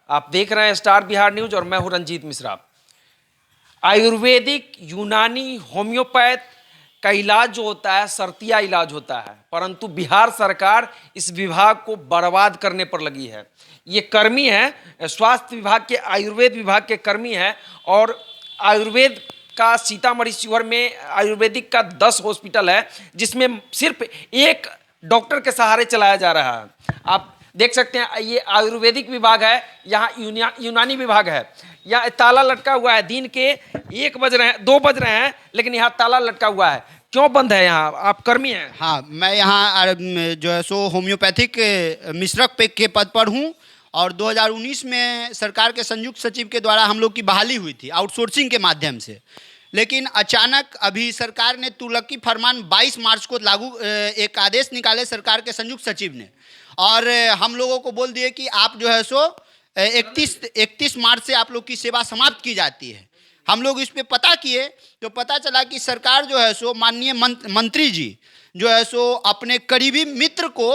आप देख रहे हैं स्टार बिहार न्यूज और मैं हूं रंजीत मिश्रा। आयुर्वेदिक, यूनानी, होम्योपैथ का इलाज जो होता है शर्तिया इलाज होता है, परंतु बिहार सरकार इस विभाग को बर्बाद करने पर लगी है। ये कर्मी है स्वास्थ्य विभाग के, आयुर्वेद विभाग के कर्मी हैं और आयुर्वेद का सीतामढ़ी शिवहर में आयुर्वेदिक का 10 हॉस्पिटल है, जिसमें सिर्फ एक डॉक्टर के सहारे चलाया जा रहा है। आप देख सकते हैं ये आयुर्वेदिक विभाग है, यहाँ यूनानी विभाग है। यहाँ ताला लटका हुआ है, दिन के 1 बज रहे हैं, 2 बज रहे हैं, लेकिन यहाँ ताला लटका हुआ है। क्यों बंद है यहाँ? आप कर्मी हैं? हाँ, मैं यहाँ जो है सो होम्योपैथिक मिश्रक के पद पर हूँ और 2019 में सरकार के संयुक्त सचिव के द्वारा हम लोग की बहाली हुई थी आउटसोर्सिंग के माध्यम से। लेकिन अचानक अभी सरकार ने तुगलकी फरमान 22 मार्च को लागू एक आदेश निकाले सरकार के संयुक्त सचिव ने, और हम लोगों को बोल दिए कि आप जो है सो 31 मार्च से आप लोग की सेवा समाप्त की जाती है। हम लोग इस पे पता किए तो पता चला कि सरकार जो है सो माननीय मंत्री जी जो है सो अपने करीबी मित्र को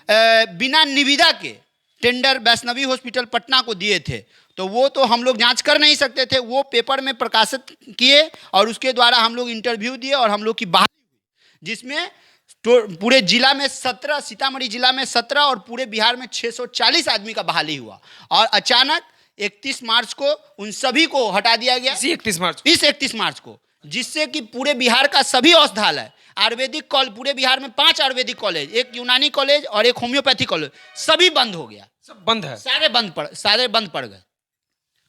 बिना निविदा के टेंडर वैष्णवी हॉस्पिटल पटना को दिए थे। तो वो तो हम लोग जांच कर नहीं सकते थे, वो पेपर में प्रकाशित किए और उसके द्वारा हम लोग इंटरव्यू दिए और हम लोग की बहाली हुई, जिसमें पूरे जिला में 17, सीतामढ़ी जिला में 17 और पूरे बिहार में 640 आदमी का बहाली हुआ। और अचानक 31 मार्च को उन सभी को हटा दिया गया। इस 31 मार्च को, जिससे कि पूरे बिहार का सभी औषधालय आयुर्वेदिक कॉलेज, पूरे बिहार में 5 आयुर्वेदिक कॉलेज, एक यूनानी कॉलेज और एक होम्योपैथी कॉलेज, सभी बंद हो गया। सब बंद है, सारे बंद पड़ गए।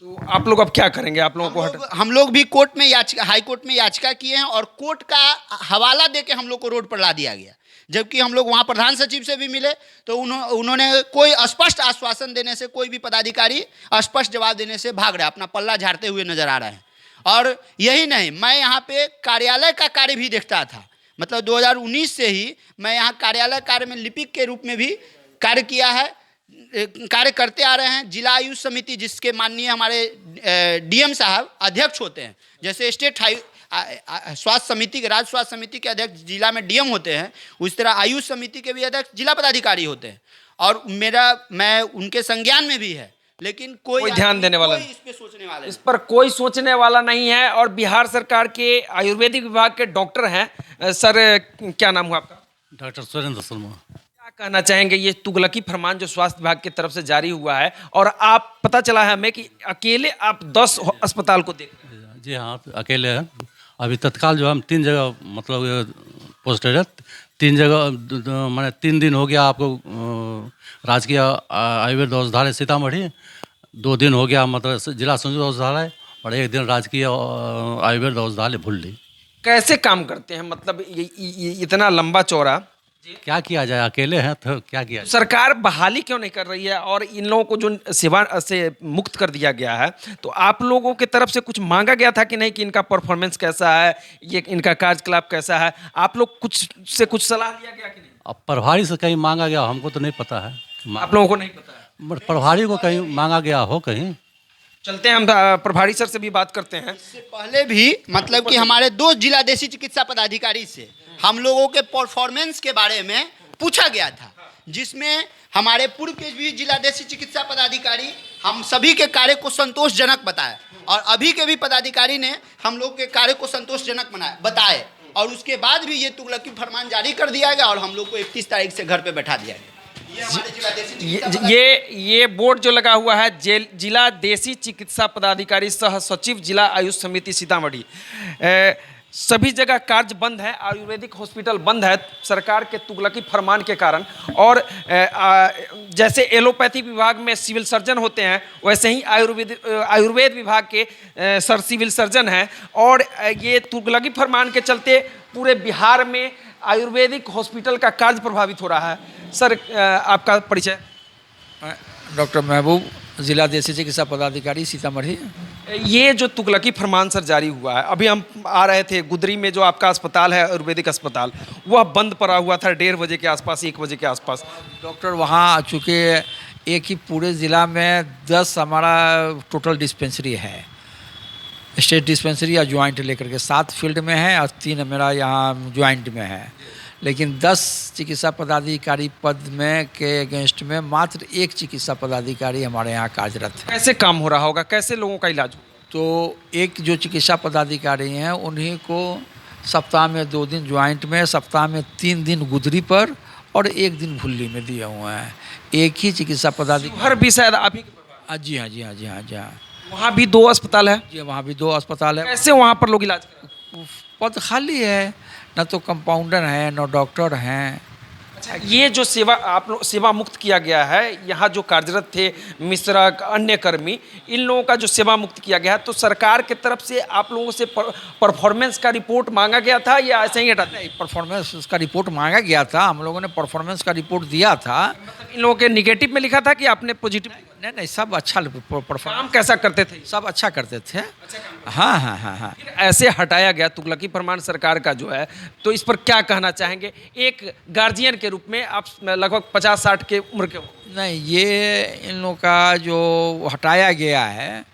तो आप लोग अब क्या करेंगे? आप लोगों को हम लोग भी कोर्ट में हाई कोर्ट में याचिका किए हैं और कोर्ट का हवाला देके हम लोग को रोड पर ला दिया गया। जबकि हम लोग वहाँ प्रधान सचिव से भी मिले तो उन्होंने कोई स्पष्ट आश्वासन देने से, कोई भी पदाधिकारी स्पष्ट जवाब देने से भाग रहा है, अपना पल्ला झाड़ते हुए नजर आ रहे हैं। और यही नहीं, मैं यहाँ पे कार्यालय का कार्य भी देखता था। मतलब 2019 से ही मैं यहाँ कार्यालय कार्य में लिपिक के रूप में भी कार्य किया है, कार्य करते आ रहे हैं। जिला आयुष समिति, जिसके माननीय हमारे डीएम साहब अध्यक्ष होते हैं, जैसे स्टेट स्वास्थ्य समिति के, राज्य स्वास्थ्य समिति के अध्यक्ष जिला में डीएम होते हैं, उस तरह आयुष समिति के भी अध्यक्ष जिला पदाधिकारी होते हैं। और मैं उनके संज्ञान में भी है, लेकिन कोई ध्यान देने वाला, इस पे सोचने वाला, इस पर कोई सोचने वाला नहीं है। और बिहार सरकार के आयुर्वेदिक विभाग के डॉक्टर हैं। सर, क्या नाम हुआ आपका? डॉक्टर सुरेंद्र शर्मा। क्या कहना चाहेंगे? ये तुगलकी फरमान जो स्वास्थ्य विभाग की तरफ से जारी हुआ है और आप, पता चला है हमें कि अकेले आप 10 अस्पताल को देख रहे हैं। जी हाँ, अकेले हैं। अभी तत्काल जो हम 3 जगह मतलब पोस्टेड है, 3 जगह मैंने 3 दिन हो गया आपको राजकीय आयुर्वेद औषधालय सीतामढ़ी, 2 दिन हो गया मतलब जिला संयुक्त औषधालय, और 1 दिन राजकीय आयुर्वेद औषधालय भुल्ली। कैसे काम करते हैं? मतलब ये इतना लंबा चौड़ा, क्या किया जाए, अकेले हैं तो क्या किया जाए? सरकार बहाली क्यों नहीं कर रही है? और इन लोगों को जो सेवा से मुक्त कर दिया गया है, तो आप लोगों की तरफ से कुछ मांगा गया था कि नहीं, कि इनका परफॉर्मेंस कैसा है, ये इनका कार्यकलाप कैसा है? आप लोग कुछ सलाह लिया गया कि नहीं? अब प्रभारी से कहीं मांगा गया, हमको तो नहीं पता है। आप लोगों को नहीं पता है? प्रभारी को कहीं मांगा गया हो कहीं। चलते हैं, हम प्रभारी सर से भी बात करते हैं। इससे पहले भी मतलब कि हमारे 2 जिला देशी चिकित्सा पदाधिकारी से हम लोगों के परफॉर्मेंस के बारे में पूछा गया था, जिसमें हमारे पूर्व के भी जिला देशी चिकित्सा पदाधिकारी हम सभी के कार्य को संतोषजनक बताए और अभी के भी पदाधिकारी ने हम लोग के कार्य को संतोषजनक बताए, और उसके बाद भी ये तुगलकी फरमान जारी कर दिया गया और हम लोग को 31 तारीख से घर पे बैठा दिया गया। ये बोर्ड जो लगा हुआ है, जिला देशी चिकित्सा पदाधिकारी सह सचिव जिला आयुष समिति सीतामढ़ी, सभी जगह कार्य बंद है। आयुर्वेदिक हॉस्पिटल बंद है सरकार के तुगलकी फरमान के कारण। और जैसे एलोपैथी विभाग में सिविल सर्जन होते हैं, वैसे ही आयुर्वेद विभाग के सर सिविल सर्जन हैं। और ये तुगलकी फरमान के चलते पूरे बिहार में आयुर्वेदिक हॉस्पिटल का कार्य प्रभावित हो रहा है। सर, आपका परिचय? डॉक्टर महबूब, जिला देशी चिकित्सा पदाधिकारी सीतामढ़ी। ये जो तुगलकी फरमान सर जारी हुआ है, अभी हम आ रहे थे, गुदरी में जो आपका अस्पताल है आयुर्वेदिक अस्पताल, वह बंद पड़ा हुआ था 1:30 बजे के आसपास, 1 बजे के आसपास। डॉक्टर वहाँ आ चुके, एक ही पूरे ज़िला में 10 हमारा टोटल डिस्पेंसरी है, स्टेट डिस्पेंसरी या ज्वाइंट लेकर के 7 फील्ड में है और 3 मेरा यहाँ ज्वाइंट में है। लेकिन 10 चिकित्सा पदाधिकारी पद में के अगेंस्ट में मात्र 1 चिकित्सा पदाधिकारी हमारे यहाँ कार्यरत है। कैसे काम हो रहा होगा, कैसे लोगों का इलाज होगा? तो एक जो चिकित्सा पदाधिकारी हैं उन्हीं को सप्ताह में 2 दिन ज्वाइंट में, सप्ताह में 3 दिन गुदरी पर और 1 दिन भुल्ली में दिए हुए हैं। एक ही चिकित्सा पदाधिकारी। हर भी शायद आप ही के परिवार में? जी हाँ, जी हाँ, जी हाँ, जी हाँ। वहाँ भी 2 अस्पताल है? जी, वहाँ भी 2 अस्पताल है। कैसे वहाँ पर लोग इलाज करें? पद खाली है, न तो कंपाउंडर हैं, न डॉक्टर हैं। ये जो सेवा आप लोग सेवा मुक्त किया गया है, यहाँ जो कार्यरत थे मिश्रक अन्य कर्मी, इन लोगों का जो सेवा मुक्त किया गया है, तो सरकार की तरफ से आप लोगों से परफॉर्मेंस का रिपोर्ट मांगा गया था या ऐसे ही हटा दिया? परफॉर्मेंस का रिपोर्ट मांगा गया था, हम लोगों ने परफॉर्मेंस का रिपोर्ट दिया था। मतलब इन लोगों के निगेटिव में लिखा था कि आपने पॉजिटिव? नहीं, सब अच्छा काम परफॉर्मेंस, कैसा करते थे? सब अच्छा करते थे। हाँ, हाँ, हाँ, हाँ। फिर ऐसे हटाया गया तुगलकी फरमान सरकार का जो है, तो इस पर क्या कहना चाहेंगे एक गार्जियन के रूप में? आप लगभग 50-60 के उम्र के हो। नहीं, ये इन लोगों का जो हटाया गया है,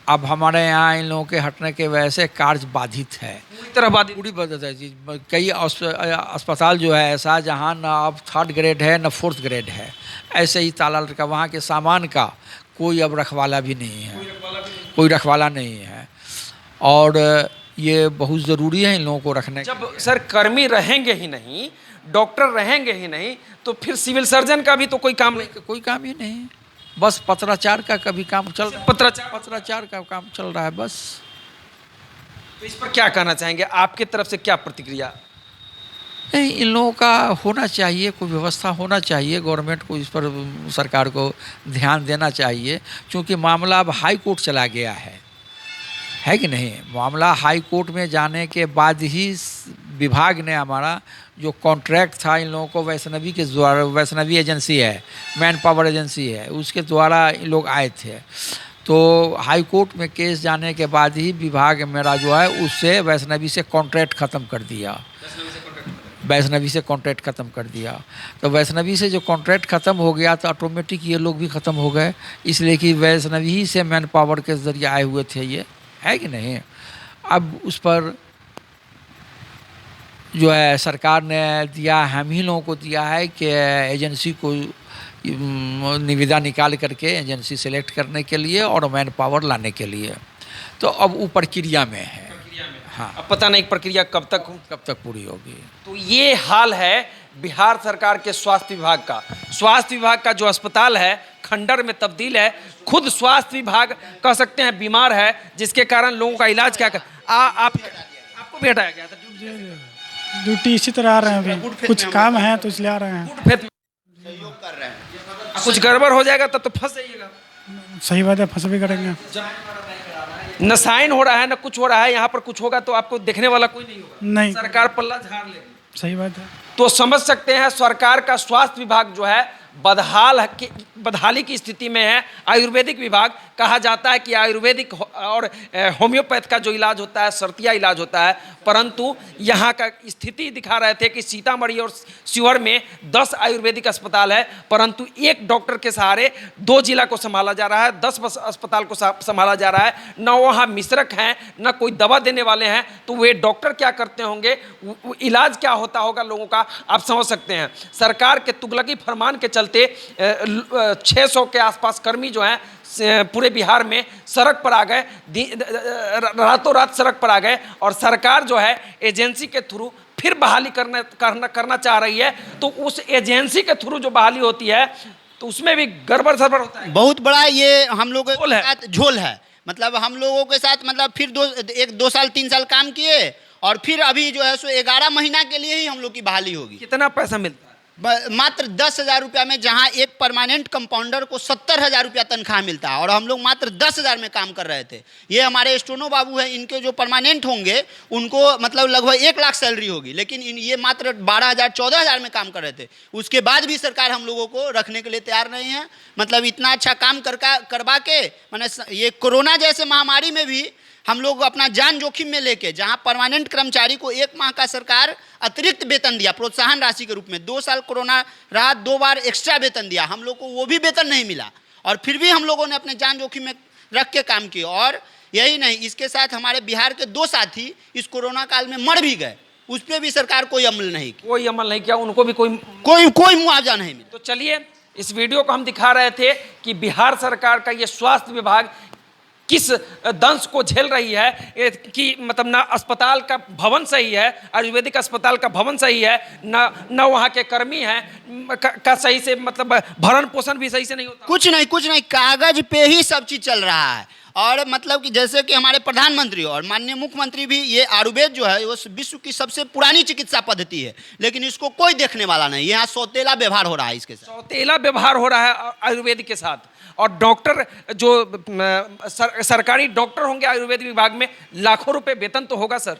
अब हमारे यहाँ इन लोगों के हटने के वजह से कार्य बाधित है, पूरी तरह बाधित। पूरी बाधित है जी। कई अस्पताल जो है ऐसा जहाँ न अब 3rd ग्रेड है न 4th ग्रेड है, ऐसे ही ताला लटका। वहाँ के सामान का कोई अब रखवाला भी नहीं है, कोई रखवाला नहीं है। और ये बहुत ज़रूरी है इन लोगों को रखने। जब सर कर्मी रहेंगे ही नहीं, डॉक्टर रहेंगे ही नहीं, तो फिर सिविल सर्जन का भी तो कोई काम नहीं। कोई काम ही नहीं, बस पत्राचार का कभी काम चल रहा है, पत्राचार का काम चल रहा है बस। तो इस पर क्या कहना चाहेंगे, आपकी तरफ से क्या प्रतिक्रिया? नहीं, इन लोगों का होना चाहिए, कोई व्यवस्था होना चाहिए, गवर्नमेंट को इस पर, सरकार को ध्यान देना चाहिए, क्योंकि मामला अब हाई कोर्ट चला गया है कि नहीं? मामला हाई कोर्ट में जाने के बाद ही विभाग ने हमारा जो कॉन्ट्रैक्ट था इन लोगों को वैष्णवी के द्वारा, वैष्णवी एजेंसी है, मैन पावर एजेंसी है, उसके द्वारा इन लोग आए थे। तो हाई कोर्ट में केस जाने के बाद ही विभाग मेरा जो है उससे वैष्णवी से कॉन्ट्रैक्ट ख़त्म कर दिया, वैष्णवी से कॉन्ट्रैक्ट ख़त्म कर दिया। तो वैष्णवी से जो कॉन्ट्रैक्ट ख़त्म हो गया तो ऑटोमेटिक ये लोग भी ख़त्म हो गए, इसलिए कि वैष्णवी ही से मैन पावर के ज़रिए आए हुए थे ये, है कि नहीं? अब उस पर जो है सरकार ने दिया, हम ही लोगों को दिया है कि एजेंसी को निविदा निकाल करके एजेंसी सेलेक्ट करने के लिए और मैन पावर लाने के लिए। तो अब वो प्रक्रिया में है। हाँ, अब पता नहीं प्रक्रिया कब तक पूरी होगी। तो ये हाल है बिहार सरकार के स्वास्थ्य विभाग का। स्वास्थ्य विभाग का जो अस्पताल है खंडर में तब्दील है। खुद स्वास्थ्य विभाग कह सकते हैं बीमार है, जिसके कारण लोगों का इलाज क्या कर आपको भी हटाया गया था? ड्यूटी इसी तरह आ रहे हैं, अभी कुछ काम है तो इसलिए आ रहे हैं। सहयोग कर रहे हैं। कुछ गड़बड़ हो जाएगा तब तो फंस जाइएगा। सही बात है, फंस भी करेंगे। न साइन हो रहा है न कुछ हो रहा है, यहाँ पर कुछ होगा तो आपको देखने वाला कोई नहीं होगा। नहीं, सरकार पल्ला झाड़ लेगी। सही बात है। तो समझ सकते हैं सरकार का स्वास्थ्य विभाग जो है बदहाली की स्थिति में है। आयुर्वेदिक विभाग कहा जाता है कि आयुर्वेदिक और होम्योपैथ का जो इलाज होता है शर्तिया इलाज होता है, परंतु यहाँ का स्थिति दिखा रहे थे कि सीतामढ़ी और शिवहर में 10 आयुर्वेदिक अस्पताल है, परंतु एक डॉक्टर के सहारे 2 जिला को संभाला जा रहा है, 10 अस्पताल को संभाला जा रहा है। न वहाँ मिश्रक हैं न कोई दवा देने वाले हैं, तो वे डॉक्टर क्या करते होंगे, इलाज क्या होता होगा लोगों का, आप समझ सकते हैं। सरकार के तुगलकी फरमान के चलते 600 के आसपास कर्मी जो हैं पूरे बिहार में सड़क पर आ गए, रातों रात सड़क पर आ गए, और सरकार जो है एजेंसी के थ्रू फिर बहाली करना चाह रही है। तो उस एजेंसी के थ्रू जो बहाली होती है तो उसमें भी गड़बड़ सड़बड़ होता है। बहुत बड़ा ये हम लोगों झोल है। के साथ झोल है। मतलब हम लोगों के साथ मतलब फिर 2 साल 3 साल काम किए और फिर अभी जो है सो 11 महीना के लिए ही हम लोग की बहाली होगी। कितना पैसा मिलता है? मात्र 10,000 रुपया में, जहां एक परमानेंट कंपाउंडर को 70,000 रुपया तनख्वाह मिलता है और हम लोग मात्र 10,000 में काम कर रहे थे। ये हमारे स्टोनो बाबू हैं, इनके जो परमानेंट होंगे उनको मतलब लगभग 1 लाख सैलरी होगी, लेकिन ये मात्र 12,000 14,000 में काम कर रहे थे। उसके बाद भी सरकार हम लोगों को रखने के लिए तैयार नहीं है। मतलब इतना अच्छा काम करवा के, मैंने ये कोरोना जैसे महामारी में भी हम लोग अपना जान जोखिम में लेके, जहां परमानेंट कर्मचारी को 1 माह का सरकार अतिरिक्त वेतन दिया प्रोत्साहन राशि के रूप में, 2 साल कोरोना रहा, 2 बार एक्स्ट्रा वेतन दिया, हम लोग को वो भी वेतन नहीं मिला, और फिर भी हम लोगों ने अपने जान जोखिम में रख के काम किया। और यही नहीं, इसके साथ हमारे बिहार के 2 साथी इस कोरोना काल में मर भी गए, उस पर भी सरकार कोई अमल नहीं की, कोई अमल नहीं किया, उनको भी कोई। कोई मुआवजा नहीं मिला। तो चलिए इस वीडियो को हम दिखा रहे थे कि बिहार सरकार का ये स्वास्थ्य विभाग किस दंश को झेल रही है कि मतलब ना अस्पताल का भवन सही है, आयुर्वेदिक अस्पताल का भवन सही है, ना वहाँ के कर्मी हैं का सही से मतलब भरण पोषण भी सही से नहीं होता। कुछ नहीं, कागज पे ही सब चीज चल रहा है। और मतलब कि जैसे कि हमारे प्रधानमंत्री और माननीय मुख्यमंत्री भी, ये आयुर्वेद जो है वो विश्व की सबसे पुरानी चिकित्सा पद्धति है, लेकिन इसको कोई देखने वाला नहीं। यहाँ सौतेला व्यवहार हो रहा है इसके साथ, सौतेला व्यवहार हो रहा है आयुर्वेद के साथ। और डॉक्टर जो सरकारी डॉक्टर होंगे आयुर्वेद विभाग में, लाखों रुपए वेतन तो होगा सर,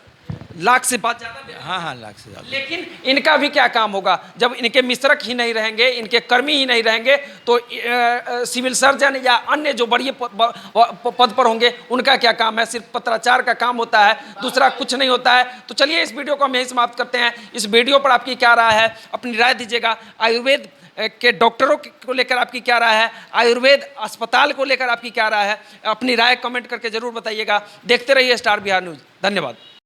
लाख से बात ज़्यादा। हाँ लाख से ज़्यादा। लेकिन इनका भी क्या काम होगा जब इनके मिश्रक ही नहीं रहेंगे, इनके कर्मी ही नहीं रहेंगे, तो सिविल सर्जन या अन्य जो बड़ी पद पर होंगे उनका क्या काम है? सिर्फ पत्राचार का काम होता है, दूसरा कुछ नहीं होता है। तो चलिए इस वीडियो को हम यहीं समाप्त करते हैं। इस वीडियो पर आपकी क्या राय है, अपनी राय दीजिएगा। आयुर्वेद के डॉक्टरों को लेकर आपकी क्या राय है, आयुर्वेद अस्पताल को लेकर आपकी क्या राय है, अपनी राय कमेंट करके जरूर बताइएगा। देखते रहिए स्टार बिहार न्यूज़। धन्यवाद।